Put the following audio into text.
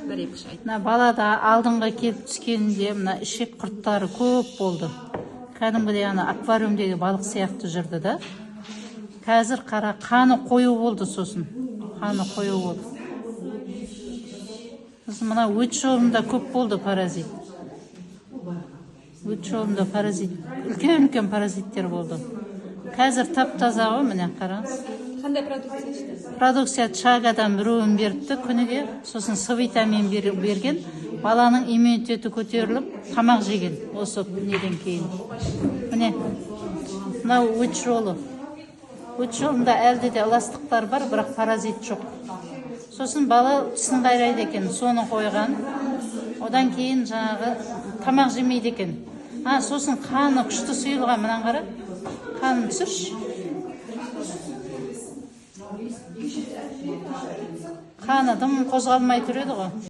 бір-екі ай. Мына балада алдыңға келіп түскенде мына ішек құрттары көп болды. Кәдімгідей аквариумдегі балық сияқты жүрді да. Қазір қара қаны қою болды сосын. Қаны қою болды. Мына өт жолында көп болды паразит. Өт жолында паразит, үлкен паразиттер болды. Қазір тап-таза ғой, міне қараңыз. Қандай продукция ішті? Продукция чагадан біреуін беріпті күніге, сосын С витамин берген, баланың иммунитеті көтеріліп, тамақ жеген осы неден кейін. Міне, мынау өт жолы. Өт жолында әлде де эластықтар бар, бірақ паразит жоқ. Сосын бала тісін қайрайды екен, соны қойған. Одан кейін жаңағы тамақ жемейді екен. Сосын қаны күшті сұйылған, мынан қара. Қанын түсірші. Қаны дым қозғалмай тұреді ғой.